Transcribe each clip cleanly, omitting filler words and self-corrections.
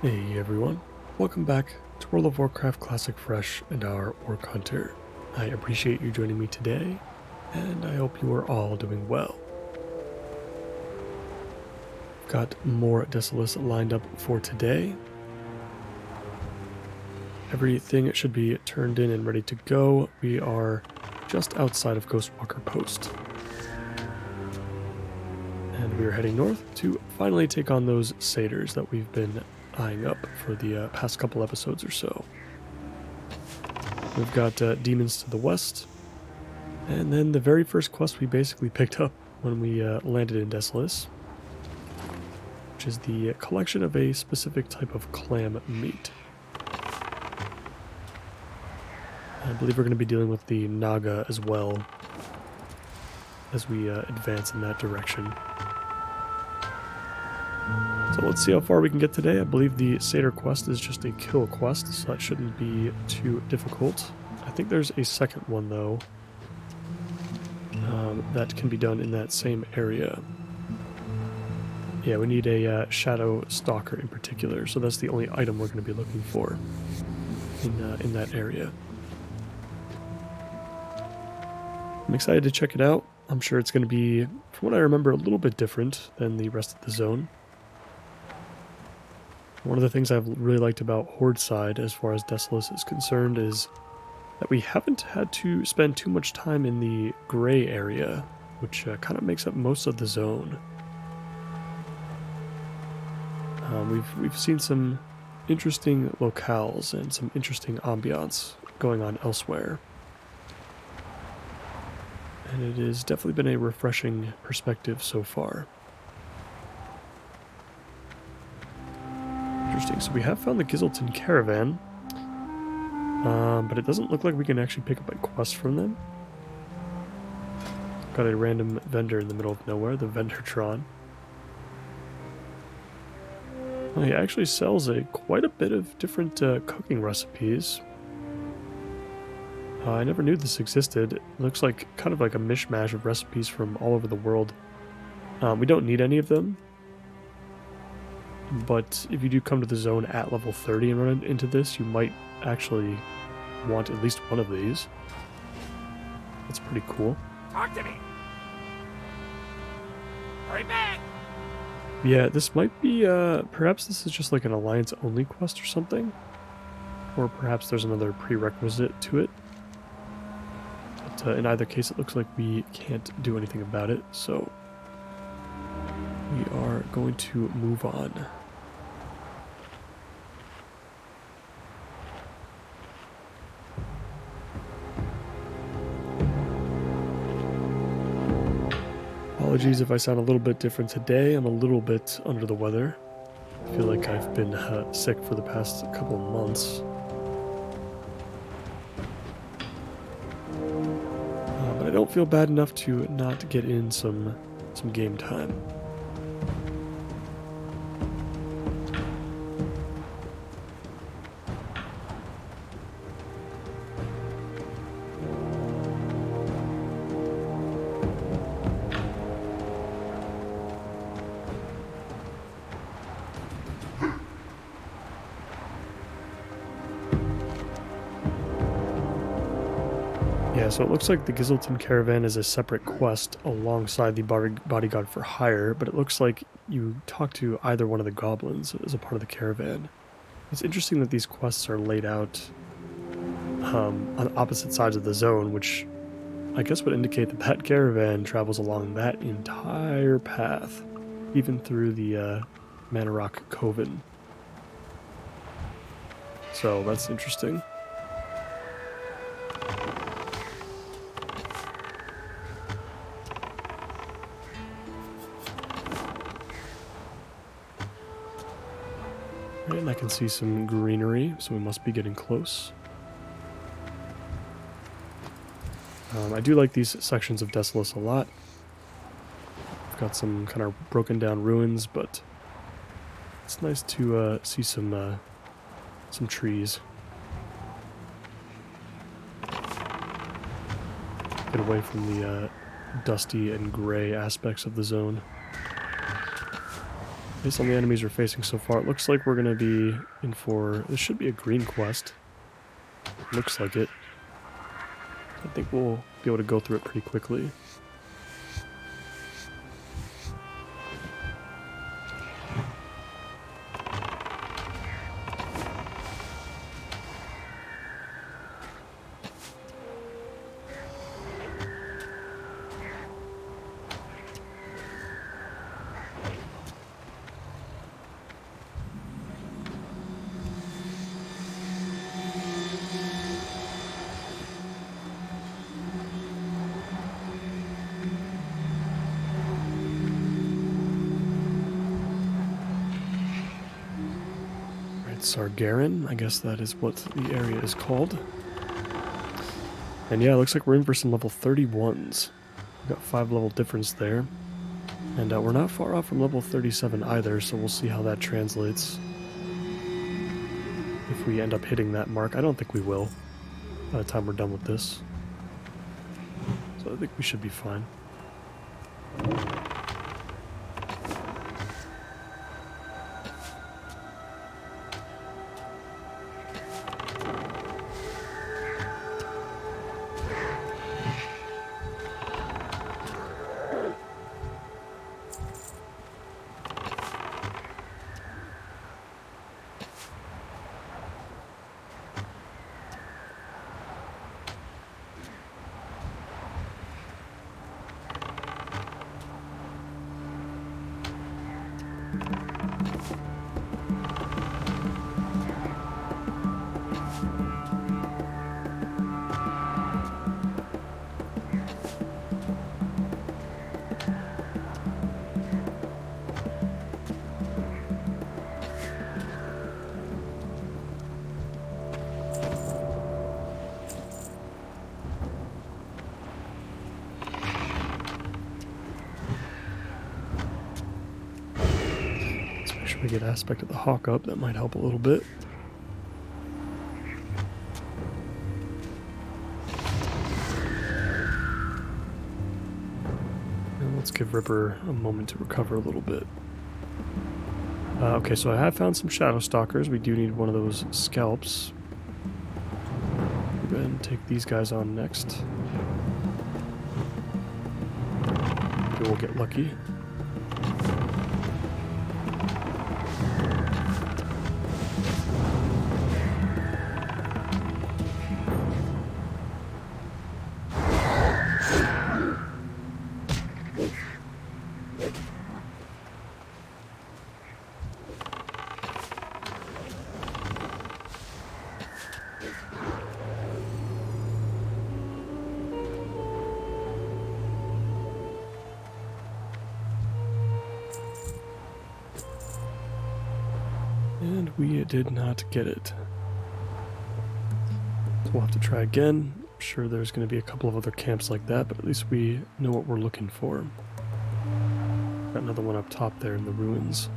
Hey everyone, welcome back to World of Warcraft Classic Fresh and our Orc Hunter. I appreciate you joining me today, and I hope you are all doing well. Got more Desolace lined up for today. Everything should be turned in and ready to go. We are just outside of Ghostwalker Post. And we are heading north to finally take on those satyrs that we've been eyeing up for the past couple episodes or so. We've got demons to the west, and then the very first quest we basically picked up when we landed in Desolace, which is the collection of a specific type of clam meat. I believe we're going to be dealing with the Naga as well as we advance in that direction. So let's see how far we can get today. I believe the Satyr quest is just a kill quest, so that shouldn't be too difficult. I think there's a second one, though, that can be done in that same area. Yeah, we need a Shadow Stalker in particular, so that's the only item we're going to be looking for in that area. I'm excited to check it out. I'm sure it's going to be, from what I remember, a little bit different than the rest of the zone. One of the things I've really liked about Horde side, as far as Desolace is concerned, is that we haven't had to spend too much time in the gray area, which kind of makes up most of the zone. We've seen some interesting locales and some interesting ambiance going on elsewhere. And it has definitely been a refreshing perspective so far. Interesting. So we have found the Gizelton caravan, but it doesn't look like we can actually pick up a quest from them. Got a random vendor in the middle of nowhere, the Vendortron. Well, he actually sells quite a bit of different cooking recipes. I never knew this existed. It looks like kind of like a mishmash of recipes from all over the world. We don't need any of them. But if you do come to the zone at level 30 and run into this, you might actually want at least one of these. That's pretty cool. Talk to me. Hurry back. Yeah, this might be, perhaps this is just like an Alliance-only quest or something. Or perhaps there's another prerequisite to it. But in either case, it looks like we can't do anything about it, so we are going to move on. Apologies if I sound a little bit different today. I'm a little bit under the weather. I feel like I've been sick for the past couple of months. But I don't feel bad enough to not get in some game time. Yeah, so it looks like the Gizelton caravan is a separate quest alongside the bodyguard for hire, but it looks like you talk to either one of the goblins as a part of the caravan. It's interesting that these quests are laid out on opposite sides of the zone, which I guess would indicate that that caravan travels along that entire path, even through the Manarok Coven. So that's interesting. And I can see some greenery, so we must be getting close. I do like these sections of Desolace a lot. I've got some kind of broken down ruins, but it's nice to see some trees. Get away from the dusty and gray aspects of the zone. Based on the enemies we're facing so far, it looks like we're going to be in for... This should be a green quest. Looks like it. I think we'll be able to go through it pretty quickly. Sargeran, I guess that is what the area is called. And yeah, it looks like we're in for some level 31s. We've got 5 level difference there. And we're not far off from level 37 either, so we'll see how that translates. If we end up hitting that mark. I don't think we will by the time we're done with this. So I think we should be fine. We get aspect of the hawk up, that might help a little bit. And let's give Ripper a moment to recover a little bit. Okay, so I have found some Shadow Stalkers. We do need one of those scalps. Go ahead and take these guys on next. Maybe we'll get lucky. And we did not get it. So we'll have to try again. I'm sure there's going to be a couple of other camps like that, but at least we know what we're looking for. Got another one up top there in the ruins.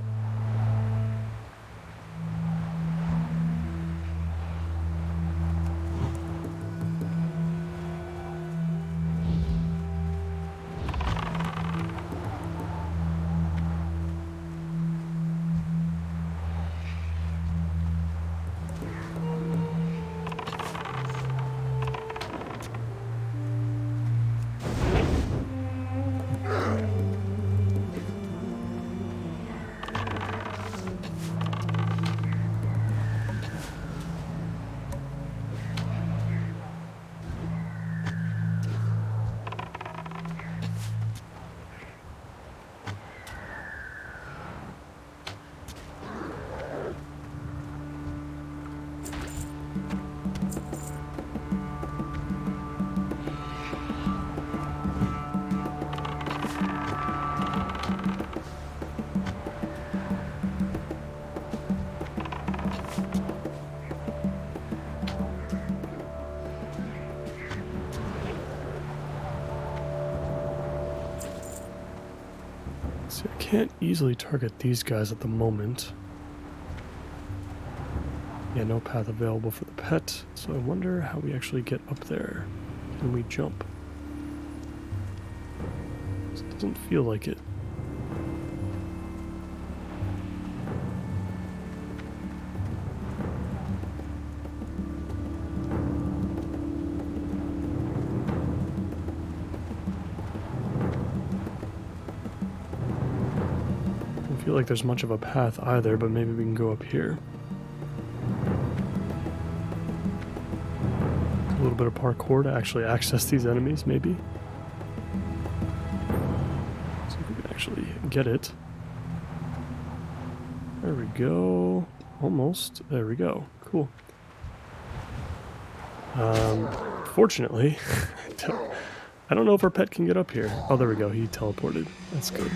See, I can't easily target these guys at the moment. Yeah, no path available for the pet, so I wonder how we actually get up there. Can we jump? This doesn't feel like it. feel like there's much of a path either, but maybe we can go up here. A little bit of parkour to actually access these enemies, maybe. See if we can actually get it. There we go. Almost. There we go. Cool. Fortunately, I don't know if our pet can get up here. Oh, there we go. He teleported. That's good.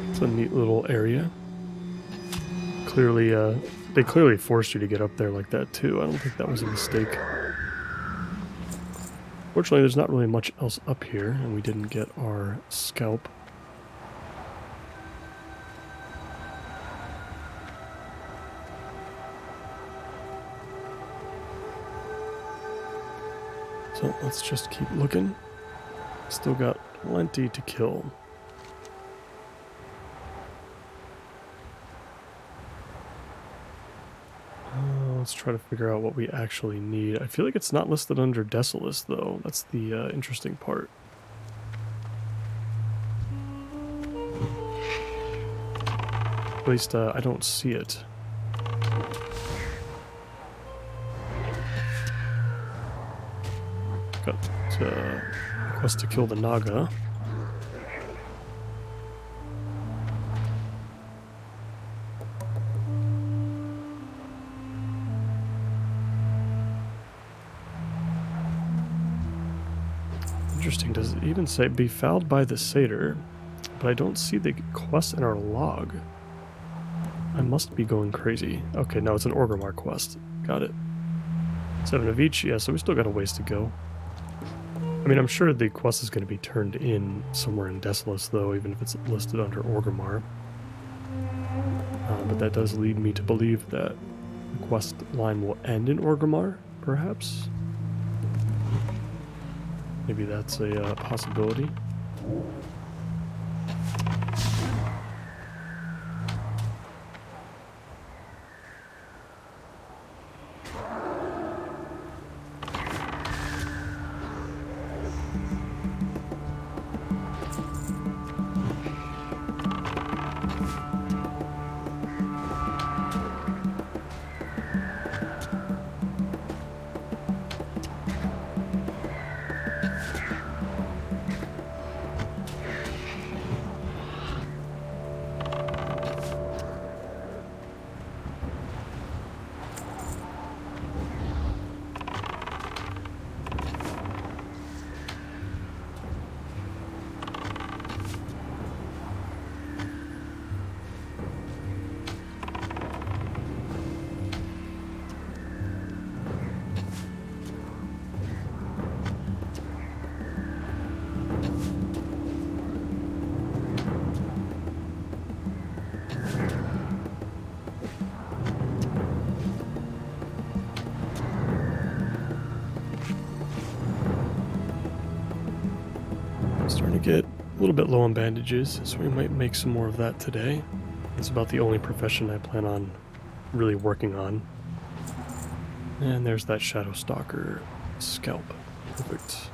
It's a neat little area. Clearly, they clearly forced you to get up there like that too. I don't think that was a mistake. Fortunately, there's not really much else up here, and we didn't get our scalp. So let's just keep looking. Still got plenty to kill. Let's try to figure out what we actually need. I feel like it's not listed under Desolace, though. That's the interesting part. At least I don't see it. Got a quest to kill the Naga. Interesting. Does it even say befouled by the satyr? But I don't see the quest in our log. I must be going crazy. Okay, no, it's an Orgrimmar quest. Got it. 7 of each. Yeah, so we still got a ways to go. I mean, I'm sure the quest is going to be turned in somewhere in Desolace, though, even if it's listed under Orgrimmar. But that does lead me to believe that the quest line will end in Orgrimmar, perhaps. Maybe that's a possibility. Starting to get a little bit low on bandages, so we might make some more of that today. It's about the only profession I plan on really working on. And there's that Shadow Stalker scalp. Perfect.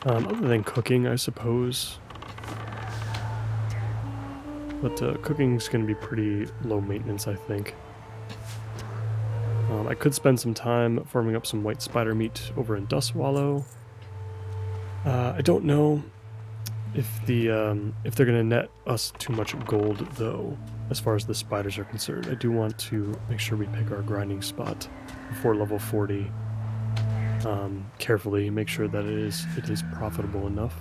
Other than cooking, I suppose. But cooking's going to be pretty low maintenance, I think. I could spend some time farming up some white spider meat over in Dustwallow. I don't know if they're going to net us too much gold, though, as far as the spiders are concerned. I do want to make sure we pick our grinding spot before level 40 carefully, make sure that it is profitable enough.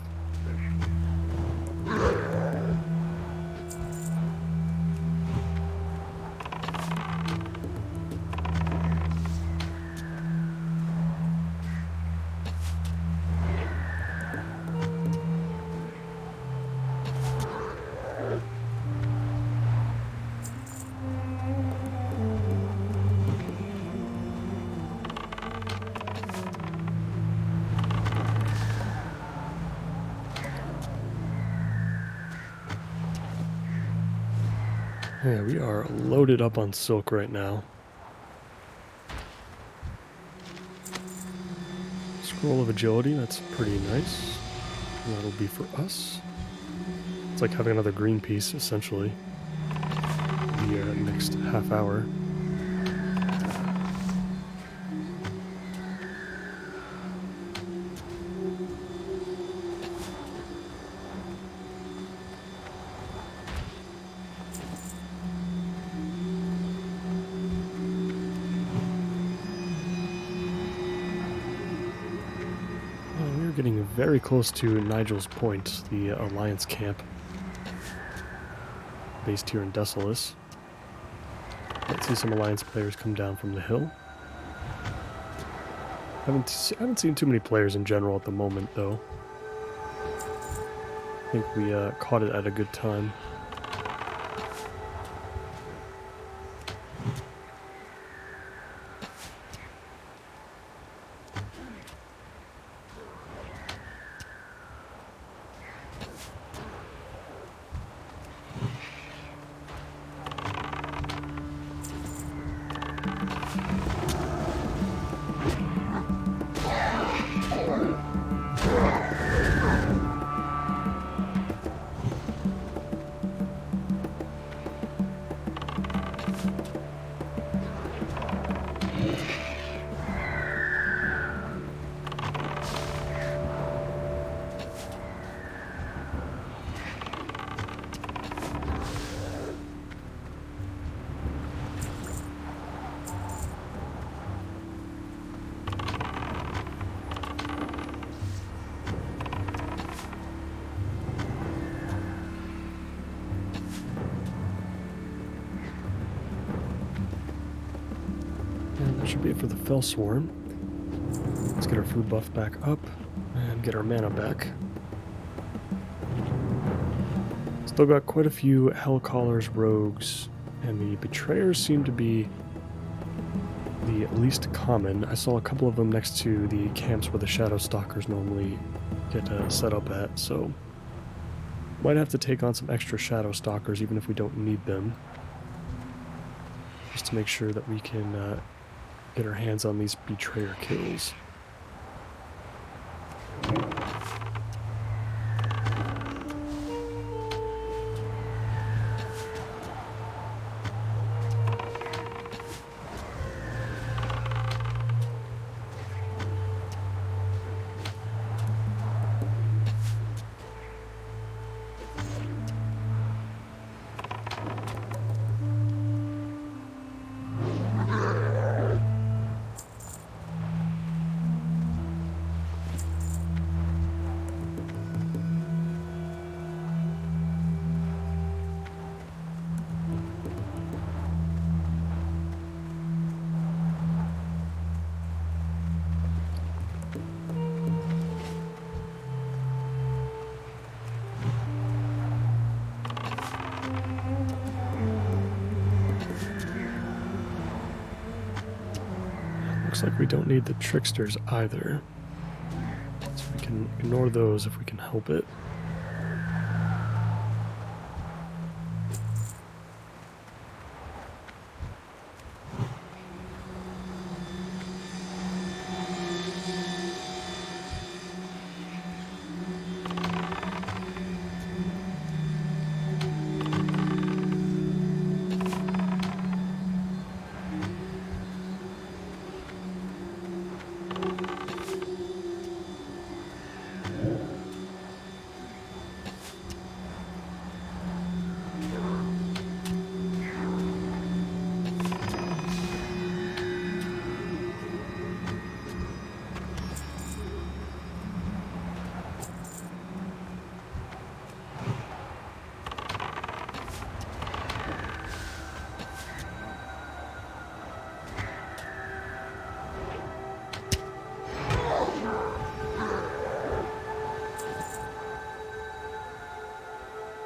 Yeah, we are loaded up on silk right now. Scroll of agility, that's pretty nice. And that'll be for us. It's like having another green piece, essentially. The next half hour. We're getting very close to Nigel's Point, the Alliance camp. Based here in Desolus. Let's see some Alliance players come down from the hill. Haven't seen too many players in general at the moment, though. I think we caught it at a good time. And that should be it for the Fell Swarm. Let's get our food buff back up and get our mana back. Still got quite a few Hellcallers, Rogues, and the Betrayers seem to be the least common. I saw a couple of them next to the camps where the Shadow Stalkers normally get set up at, so might have to take on some extra Shadow Stalkers even if we don't need them. Just to make sure that we can get our hands on these Betrayer kills. Looks like we don't need the Tricksters either, so we can ignore those if we can help it.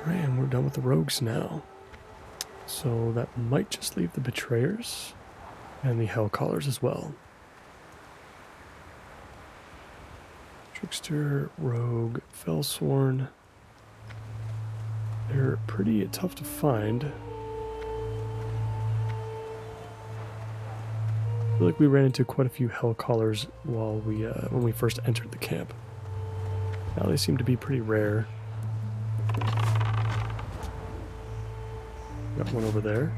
Right, and we're done with the rogues now. So that might just leave the Betrayers and the Hellcallers as well. Trickster, Rogue, Fellsworn. They're pretty tough to find. feel like we ran into quite a few hellcallers while when we first entered the camp. Now they seem to be pretty rare. Got one over there.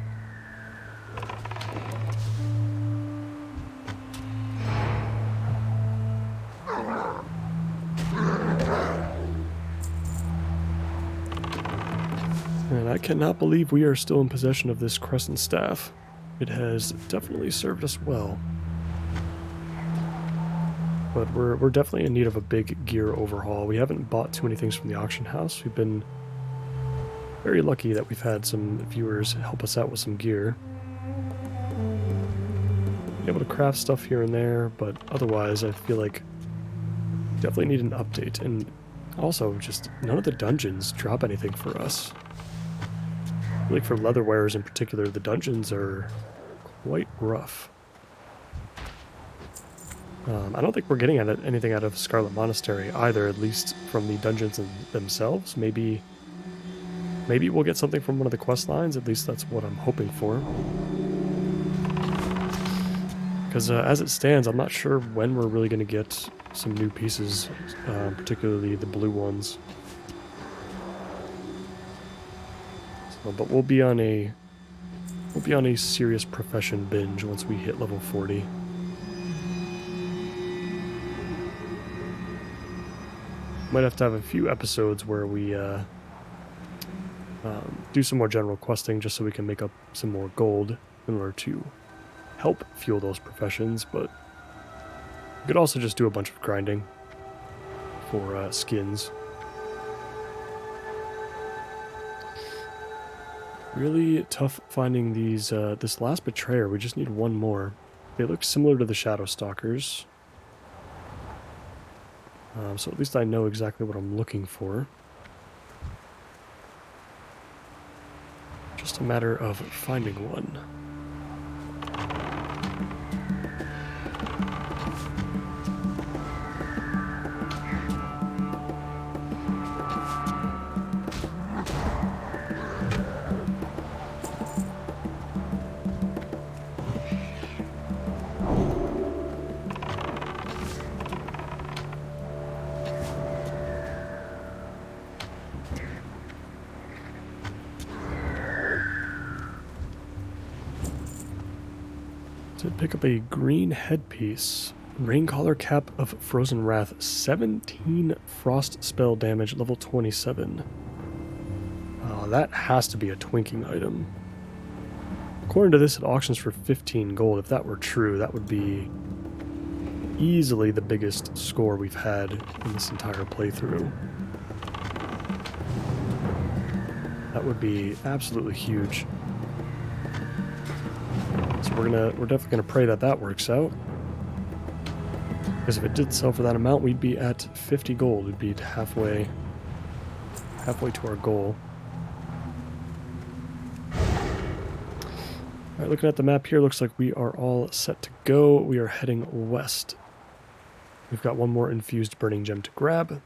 And I cannot believe we are still in possession of this crescent staff. It has definitely served us well. But we're definitely in need of a big gear overhaul. We haven't bought too many things from the auction house. We've been very lucky that we've had some viewers help us out with some gear. Been able to craft stuff here and there, but otherwise I feel like we definitely need an update. And also, just none of the dungeons drop anything for us. I feel like for leatherwares in particular, the dungeons are quite rough. I don't think we're getting anything out of Scarlet Monastery either, at least from the dungeons themselves. Maybe we'll get something from one of the quest lines, at least that's what I'm hoping for. Because as it stands, I'm not sure when we're really going to get some new pieces, particularly the blue ones. So, but we'll be on a serious profession binge once we hit level 40. Might have to have a few episodes where we do some more general questing just so we can make up some more gold in order to help fuel those professions, but we could also just do a bunch of grinding for skins. Really tough finding these. This last betrayer, we just need one more. They look similar to the Shadow Stalkers. So at least I know exactly what I'm looking for. Just a matter of finding one. Pick up a green headpiece. Raincaller Cap of Frozen Wrath. 17 frost spell damage, level 27. That has to be a twinking item. According to this, it auctions for 15 gold. If that were true, that would be easily the biggest score we've had in this entire playthrough. That would be absolutely huge. So we're definitely gonna pray that that works out. Because if it did sell for that amount, we'd be at 50 gold. We'd be halfway to our goal. Alright, looking at the map here, looks like we are all set to go. We are heading west. We've got one more infused burning gem to grab,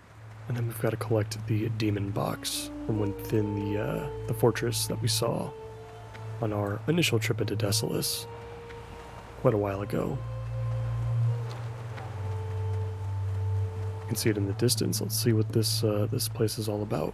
and then we've got to collect the demon box from within the fortress that we saw on our initial trip into Desolace quite a while ago. You can see it in the distance. Let's see what this place is all about.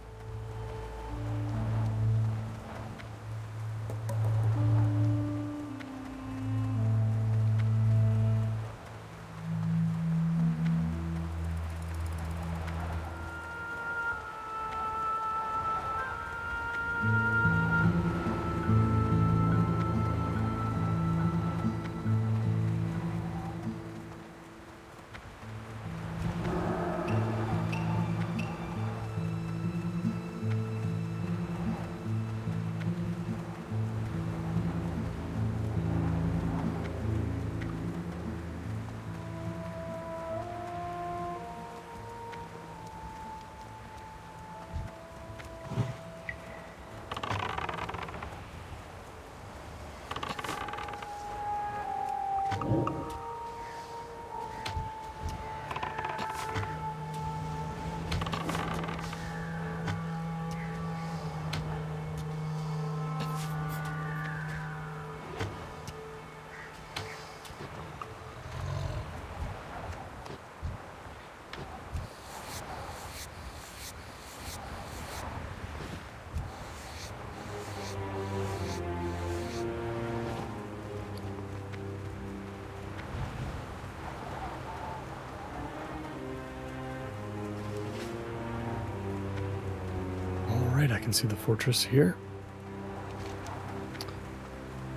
Alright, I can see the fortress here.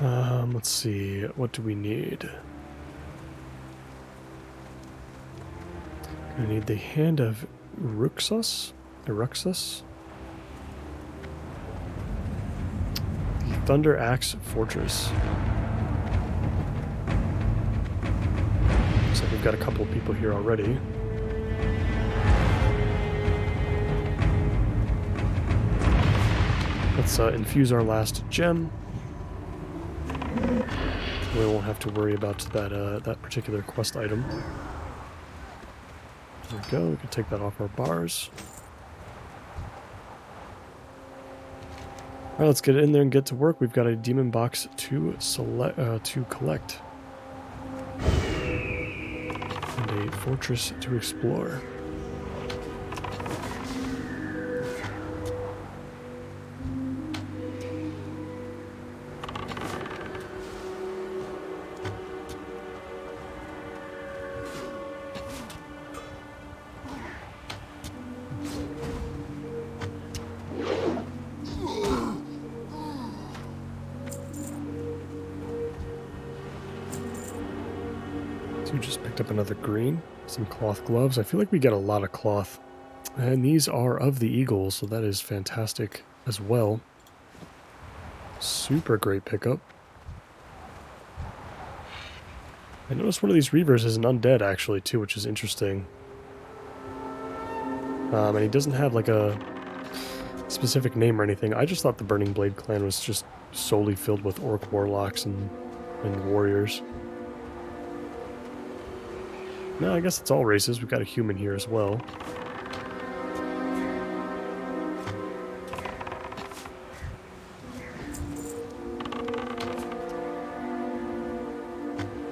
Let's see, what do we need? I need the Hand of Eruxus? The Thunder Axe Fortress. Looks like we've got a couple of people here already. Let's infuse our last gem. We won't have to worry about that particular quest item. There we go, we can take that off our bars. Alright, let's get in there and get to work. We've got a demon box to collect. And a fortress to explore. So we just picked up another green, some cloth gloves. I feel like we get a lot of cloth. And these are of the eagle, so that is fantastic as well. Super great pickup. I noticed one of these reavers is an undead actually too, which is interesting. And he doesn't have like a specific name or anything. I just thought the Burning Blade clan was just solely filled with orc warlocks and warriors. No, I guess it's all races. We've got a human here as well.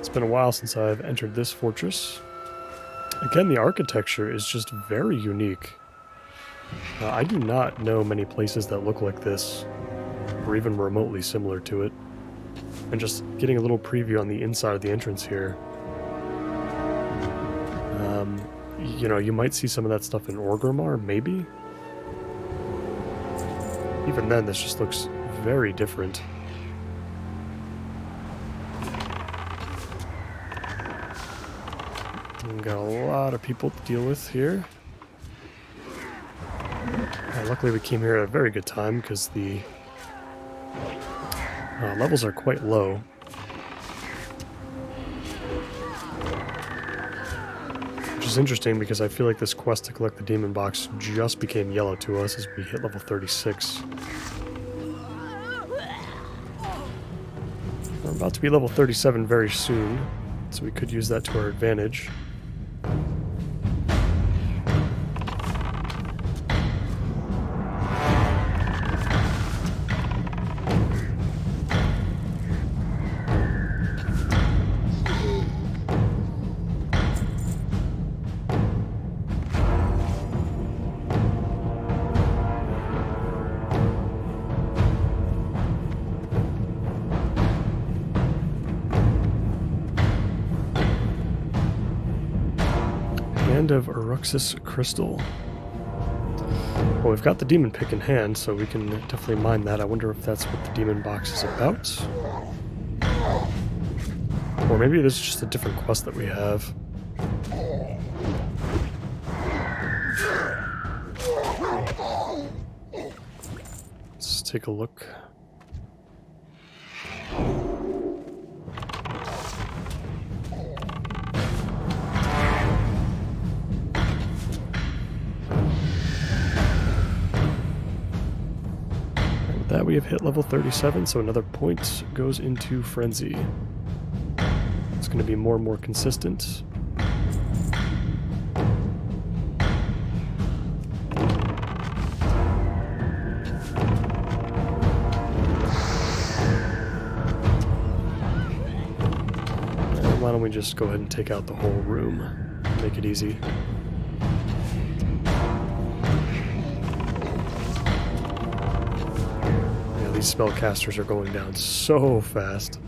It's been a while since I've entered this fortress. Again, the architecture is just very unique. I do not know many places that look like this, or even remotely similar to it. And just getting a little preview on the inside of the entrance here. You know, you might see some of that stuff in Orgrimmar, maybe? Even then, this just looks very different. We've got a lot of people to deal with here. Luckily we came here at a very good time because the levels are quite low. Which is interesting because I feel like this quest to collect the demon box just became yellow to us as we hit level 36. We're about to be level 37 very soon, so we could use that to our advantage. Of Eruxus crystal. Well, we've got the demon pick in hand, so we can definitely mine that. I wonder if that's what the demon box is about. Or maybe this is just a different quest that we have. Let's take a look. That we have hit level 37, so another point goes into Frenzy. It's going to be more and more consistent. And why don't we just go ahead and take out the whole room, make it easy. These spellcasters are going down so fast.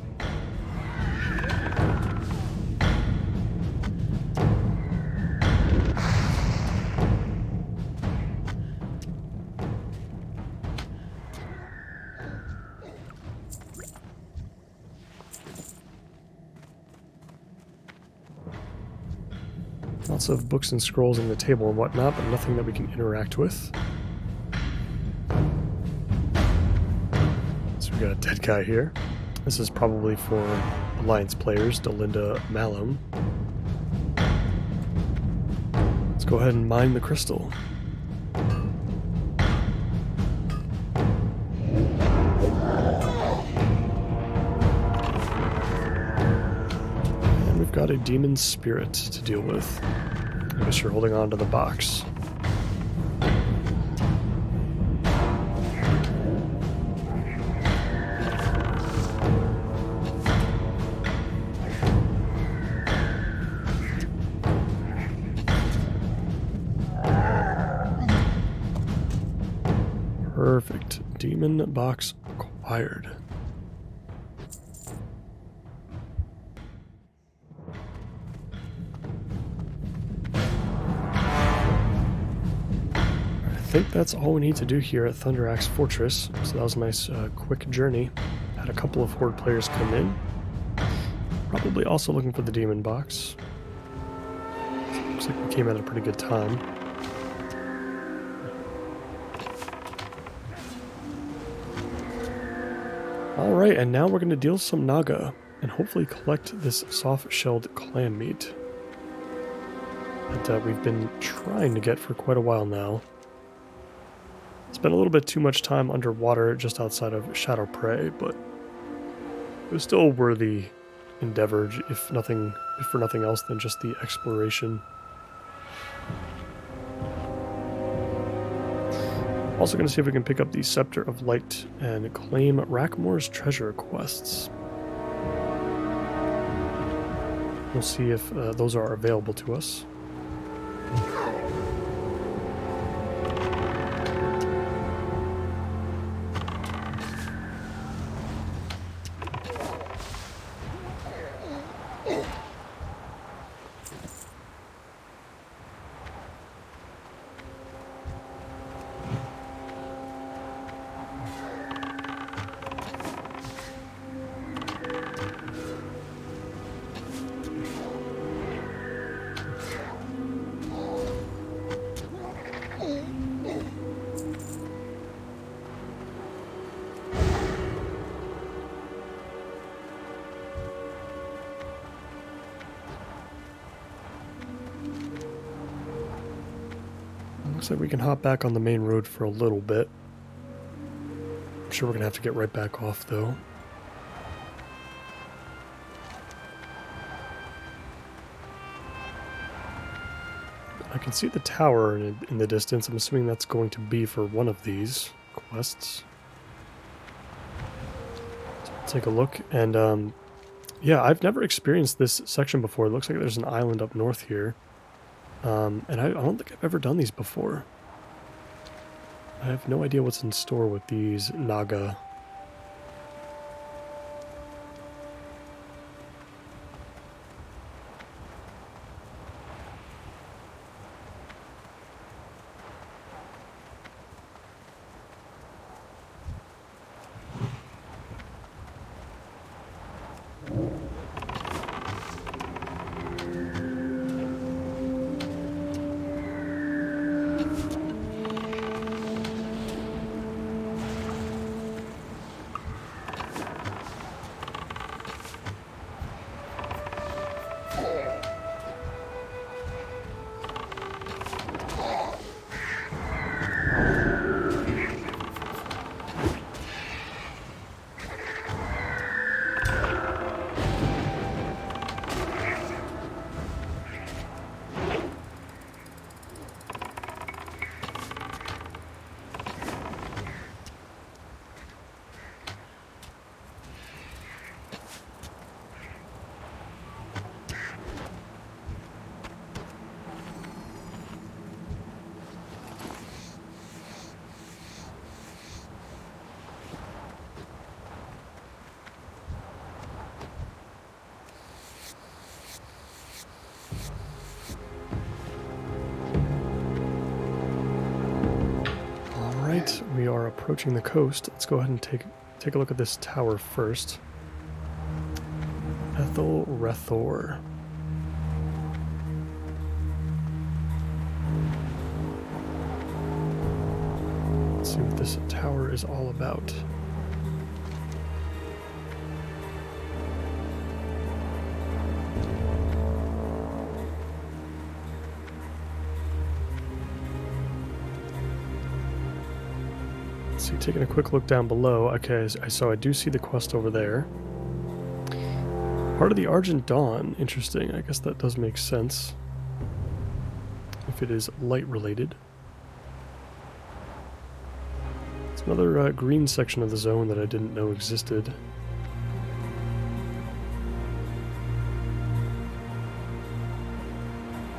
Lots of books and scrolls on the table and whatnot, but nothing that we can interact with. So we got a dead guy here. This is probably for Alliance players, Delinda Malum. Let's go ahead and mine the crystal. And we've got a demon spirit to deal with. I guess you're holding on to the box. Perfect. Demon box acquired. I think that's all we need to do here at Thunder Axe Fortress. So that was a nice quick journey. Had a couple of Horde players come in. Probably also looking for the demon box. So looks like we came at a pretty good time. Alright, and now we're going to deal some Naga and hopefully collect this soft-shelled clam meat that we've been trying to get for quite a while now. Spent a little bit too much time underwater just outside of Shadow Prey, but it was still a worthy endeavor, if for nothing else than just the exploration. Also going to see if we can pick up the Scepter of Light and claim Rackmore's treasure quests. We'll see if those are available to us. Looks like we can hop back on the main road for a little bit. I'm sure we're going to have to get right back off, though. I can see the tower in the distance. I'm assuming that's going to be for one of these quests. So we'll take a look. And yeah, I've never experienced this section before. It looks like there's an island up north here. And I don't think I've ever done these before. I have no idea what's in store with these Naga. We are approaching the coast. Let's go ahead and take a look at this tower first. Ethel Rethor. Let's see what this tower is all about. See, taking a quick look down below. Okay, so I do see the quest over there. Part of the Argent Dawn. Interesting. I guess that does make sense. If it is light related. It's another green section of the zone that I didn't know existed.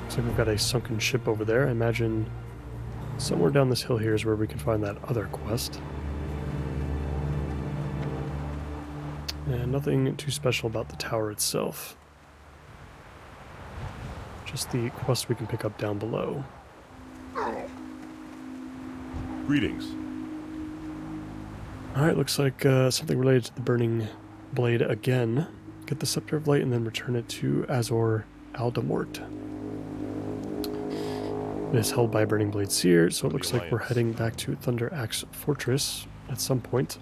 Looks like we've got a sunken ship over there. I imagine somewhere down this hill here is where we can find that other quest. And nothing too special about the tower itself. Just the quest we can pick up down below. Greetings. Alright, looks like something related to the Burning Blade again. Get the Scepter of Light and then return it to Azor Aldamort. It is held by Burning Blade Seer, so it looks like we're heading back to Thunder Axe Fortress at some point.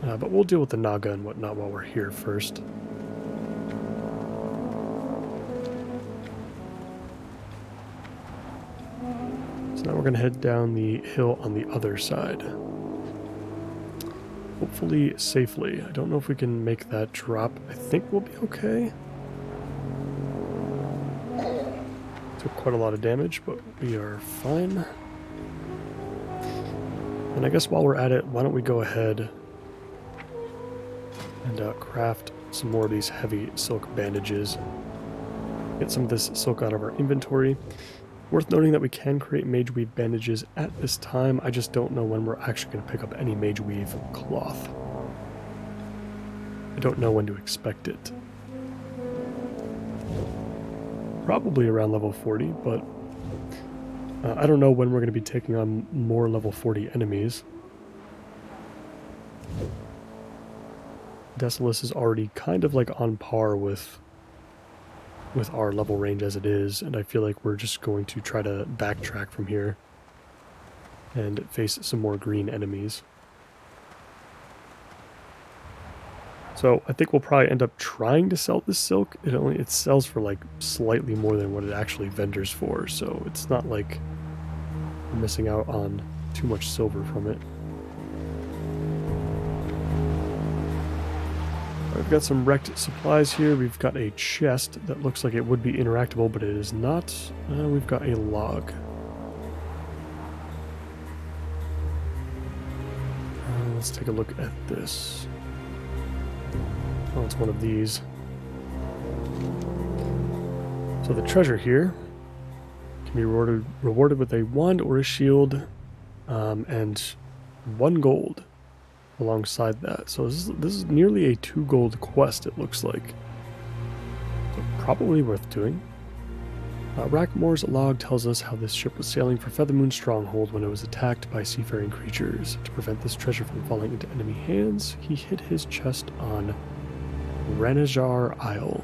But we'll deal with the Naga and whatnot while we're here first. So now we're going to head down the hill on the other side. Hopefully safely. I don't know if we can make that drop. I think we'll be okay. Took quite a lot of damage, but we are fine. And I guess while we're at it, why don't we go ahead and craft some more of these heavy silk bandages. Get some of this silk out of our inventory. Worth noting that we can create mage weave bandages at this time. I just don't know when we're actually going to pick up any mage weave cloth. I don't know when to expect it. Probably around level 40, but I don't know when we're going to be taking on more level 40 enemies. Desolus is already kind of like on par with our level range as it is, and I feel like we're just going to try to backtrack from here and face some more green enemies. So I think we'll probably end up trying to sell this silk. It sells for like slightly more than what it actually vendors for, so it's not like we're missing out on too much silver from it. I've got some wrecked supplies here. We've got a chest that looks like it would be interactable, but it is not. We've got a log. Let's take a look at this. Oh, it's one of these. So the treasure here can be rewarded with a wand or a shield, and 1 gold alongside that. So this is nearly a 2 gold quest, it looks like. So probably worth doing. Rackmore's log tells us how this ship was sailing for Feathermoon Stronghold when it was attacked by seafaring creatures. To prevent this treasure from falling into enemy hands, he hid his chest on Ranajar Isle.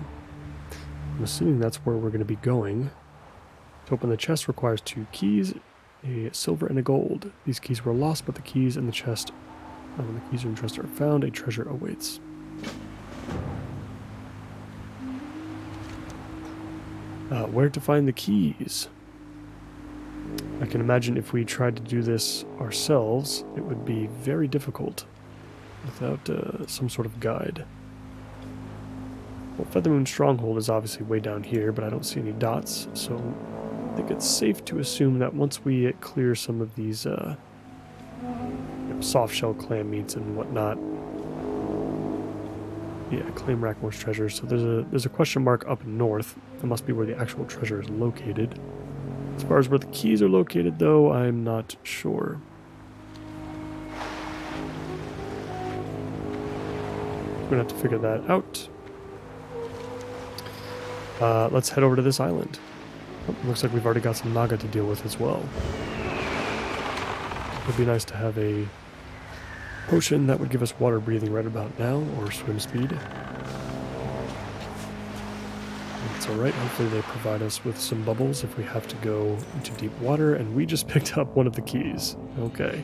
I'm assuming that's where we're going to be going. To open the chest requires 2 keys, a silver and a gold. These keys were lost, but the keys in the chest, when the keys in the chest are found, a treasure awaits. Where to find the keys? I can imagine if we tried to do this ourselves, it would be very difficult without some sort of guide. Well, Feathermoon Stronghold is obviously way down here, but I don't see any dots, so I think it's safe to assume that once we clear some of these soft shell clam meats and whatnot, yeah, claim Rackmore's treasure. So there's a question mark up north. That must be where the actual treasure is located. As far as where the keys are located, though, I'm not sure. We're gonna have to figure that out. Let's head over to this island. Oh, looks like we've already got some Naga to deal with as well. It would be nice to have a potion that would give us water breathing right about now, or swim speed. It's alright, hopefully they provide us with some bubbles if we have to go into deep water, and we just picked up one of the keys. Okay.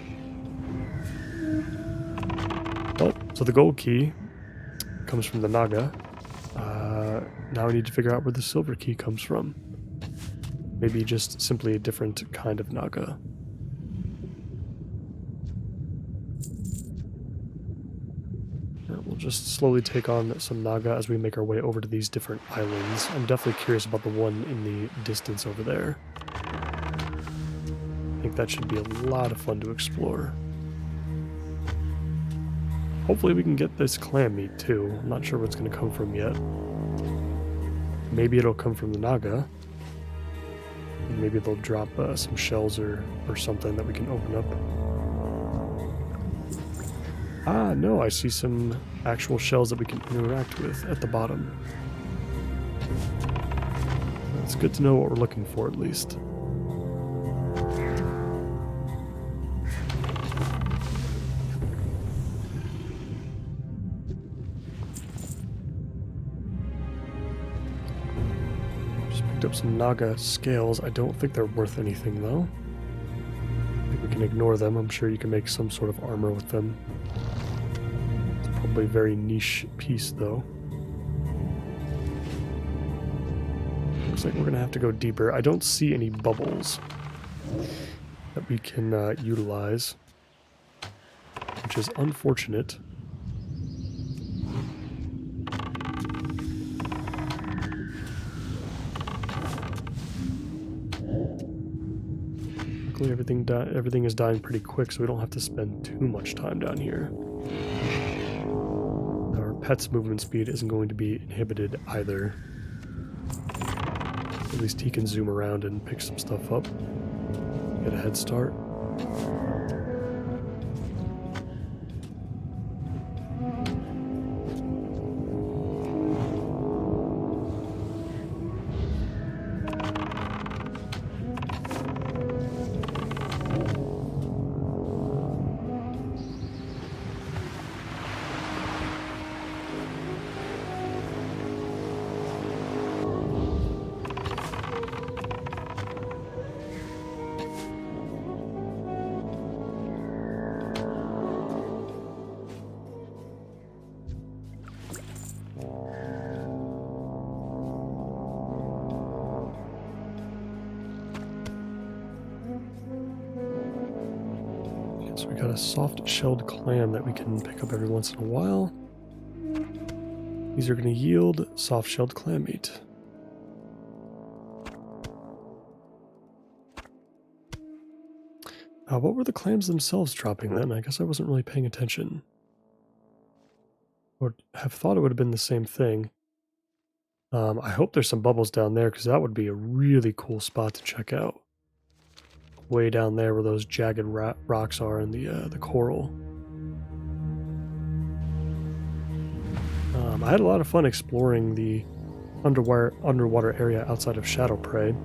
So the gold key comes from the Naga. Now we need to figure out where the silver key comes from. Maybe just simply a different kind of Naga. We'll just slowly take on some Naga as we make our way over to these different islands. I'm definitely curious about the one in the distance over there. I think that should be a lot of fun to explore. Hopefully we can get this clam meat too. I'm not sure where it's going to come from yet. Maybe it'll come from the Naga. And maybe they'll drop some shells or something that we can open up. Ah, no, I see some actual shells that we can interact with at the bottom. It's good to know what we're looking for, at least. Just picked up some Naga scales. I don't think they're worth anything, though. I think we can ignore them. I'm sure you can make some sort of armor with them. Probably a very niche piece, though. Looks like we're gonna have to go deeper. I don't see any bubbles that we can utilize, which is unfortunate. Luckily, everything is dying pretty quick, so we don't have to spend too much time down here. Pet's movement speed isn't going to be inhibited either. At least he can zoom around and pick some stuff up. Get a head start. So we got a soft-shelled clam that we can pick up every once in a while. These are going to yield soft-shelled clam meat. What were the clams themselves dropping then? I guess I wasn't really paying attention. Would have thought it would have been the same thing. I hope there's some bubbles down there, because that would be a really cool spot to check out. Way down there where those jagged rocks are in the coral. I had a lot of fun exploring the underwater area outside of Shadow Prey.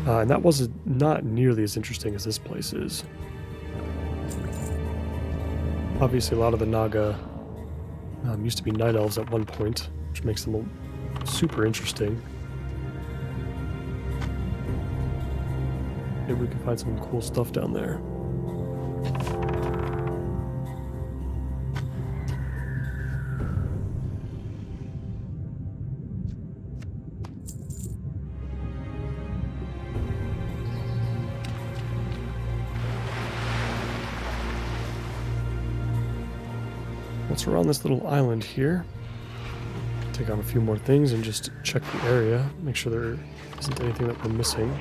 And that was not nearly as interesting as this place is. Obviously, a lot of the Naga used to be night elves at one point, which makes them super interesting. Maybe we can find some cool stuff down there. Once we're on this little island here, take on a few more things and just check the area, make sure there isn't anything that we're missing.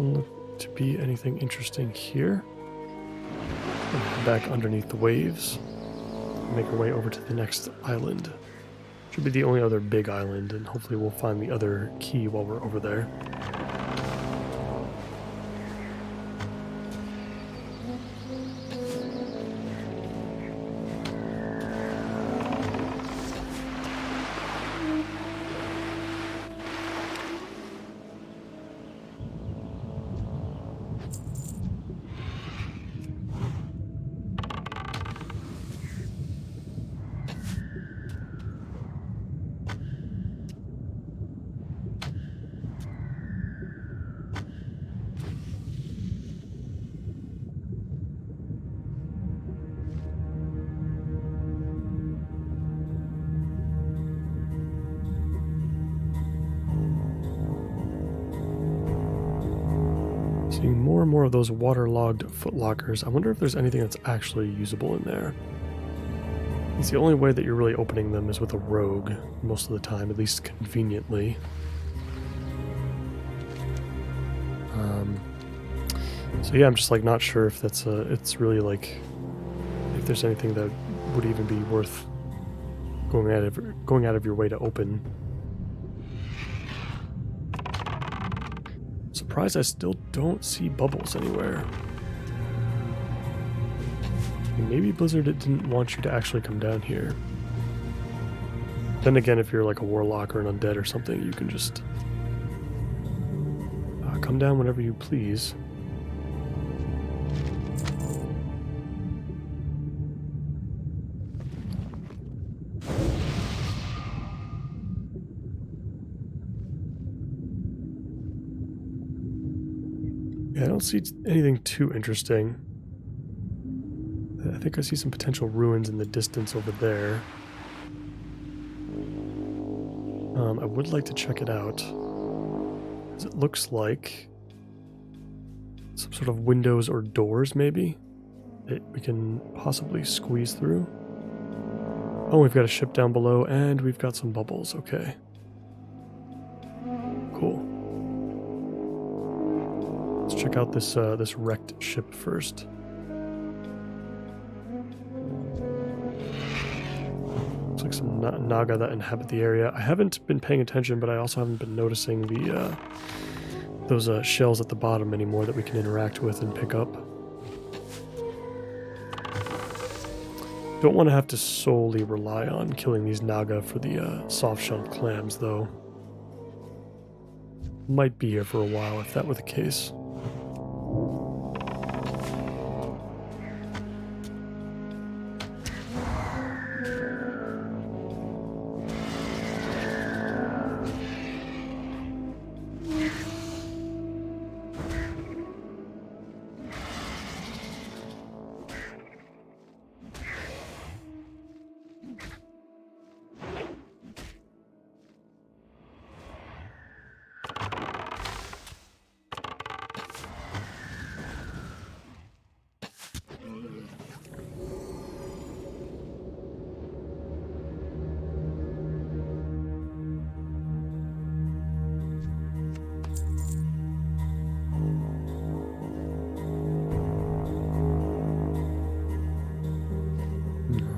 Doesn't look to be anything interesting here. Head back underneath the waves. Make our way over to the next island. Should be the only other big island, and hopefully we'll find the other key while we're over there. Seeing more and more of those waterlogged footlockers. I wonder if there's anything that's actually usable in there. It's the only way that you're really opening them is with a rogue, most of the time, at least conveniently. So yeah, I'm just like not sure if that's it's really like, if there's anything that would even be worth going out of your way to open. Surprised I still don't see bubbles anywhere. Maybe Blizzard didn't want you to actually come down here. Then again, if you're like a warlock or an undead or something, you can just come down whenever you please. Yeah, I don't see anything too interesting. I think I see some potential ruins in the distance over there. I would like to check it out. It looks like some sort of windows or doors, maybe, that we can possibly squeeze through. Oh, we've got a ship down below, and we've got some bubbles. Okay. Cool. Let's check out this this wrecked ship first. Looks like some Naga that inhabit the area. I haven't been paying attention, but I also haven't been noticing the those shells at the bottom anymore that we can interact with and pick up. Don't want to have to solely rely on killing these Naga for the soft-shelled clams, though. Might be here for a while if that were the case.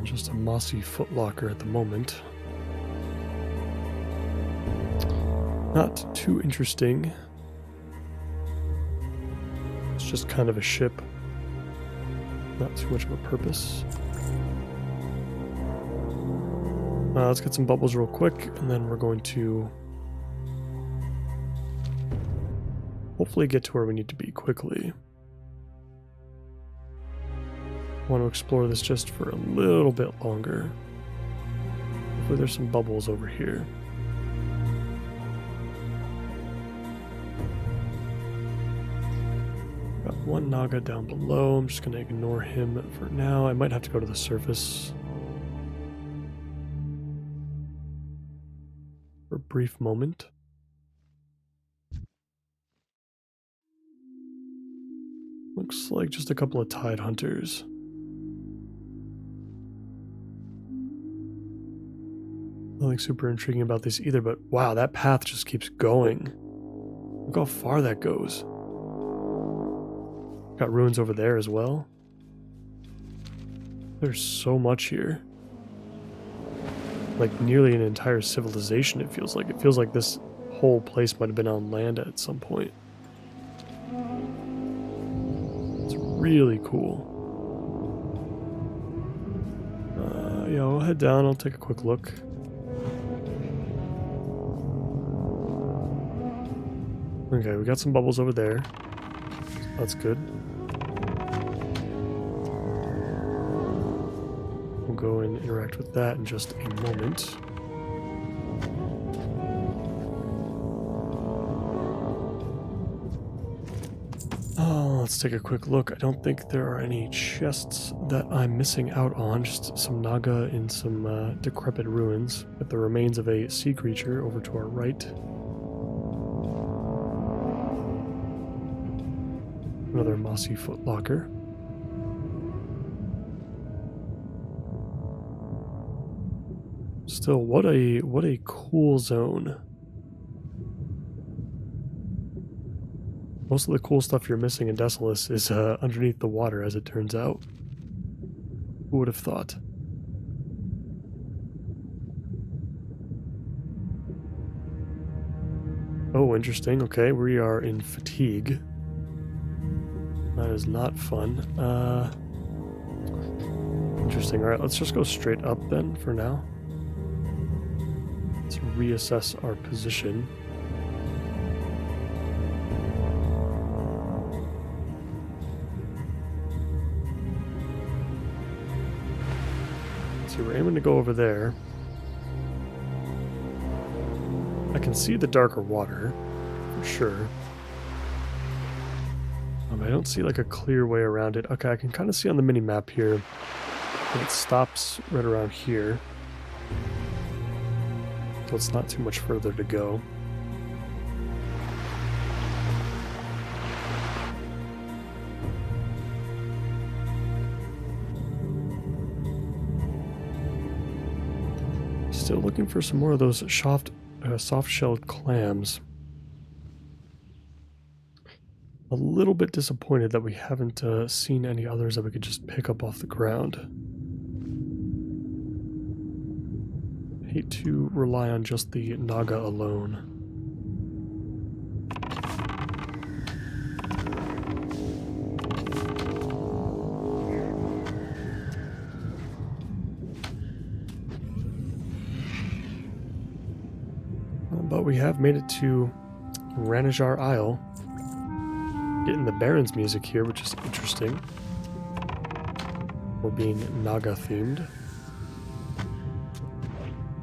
Just a mossy footlocker at the moment. Not too interesting. It's just kind of a ship. Not too much of a purpose. Let's get some bubbles real quick, and then we're going to hopefully get to where we need to be quickly. I want to explore this just for a little bit longer. Hopefully there's some bubbles over here. Got one Naga down below. I'm just going to ignore him for now. I might have to go to the surface for a brief moment. Looks like just a couple of tide hunters. Nothing super intriguing about this either, but wow, that path just keeps going. Look how far that goes. Got ruins over there as well. There's so much here. Like nearly an entire civilization, it feels like. It feels like this whole place might have been on land at some point. It's really cool. Yeah, I'll head down. I'll take a quick look. Okay, we got some bubbles over there. That's good. We'll go and interact with that in just a moment. Let's take a quick look. I don't think there are any chests that I'm missing out on. Just some Naga in some decrepit ruins with the remains of a sea creature over to our right. Another mossy footlocker. Still, what a cool zone. Most of the cool stuff you're missing in Desolace is underneath the water, as it turns out. Who would have thought? Oh, interesting. Okay, we are in fatigue. That is not fun. Interesting. Alright, let's just go straight up then for now. Let's reassess our position. So we're aiming to go over there. I can see the darker water, for sure. I don't see like a clear way around it. Okay, I can kind of see on the mini-map here that it stops right around here. So it's not too much further to go. Still looking for some more of those soft-shelled clams. A little bit disappointed that we haven't seen any others that we could just pick up off the ground. Hate to rely on just the Naga alone. But we have made it to Ranajar Isle. Getting the Baron's music here, which is interesting. We're being Naga themed.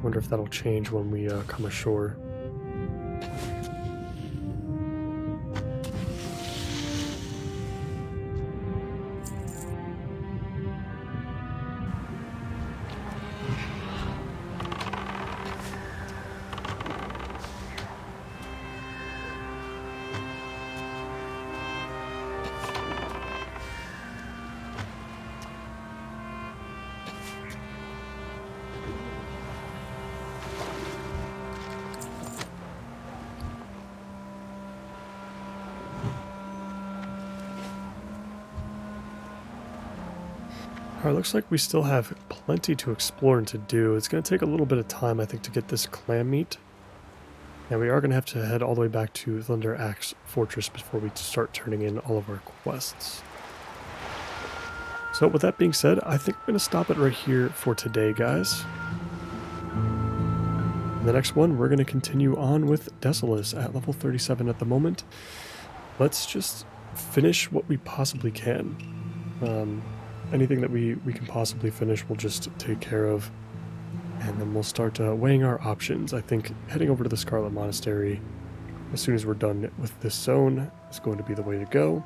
Wonder if that'll change when we come ashore. Alright, looks like we still have plenty to explore and to do. It's going to take a little bit of time, I think, to get this clam meat. And we are going to have to head all the way back to Thunder Axe Fortress before we start turning in all of our quests. So with that being said, I think we're going to stop it right here for today, guys. In the next one, we're going to continue on with Desolace at level 37 at the moment. Let's just finish what we possibly can. Anything that we can possibly finish, we'll just take care of. And then we'll start weighing our options. I think heading over to the Scarlet Monastery as soon as we're done with this zone is going to be the way to go.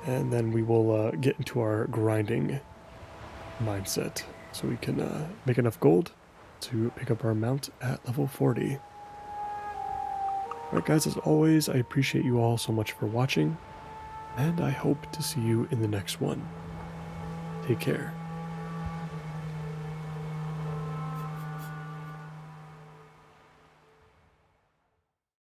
And then we will get into our grinding mindset so we can make enough gold to pick up our mount at level 40. Alright guys, as always, I appreciate you all so much for watching, and I hope to see you in the next one. Take care.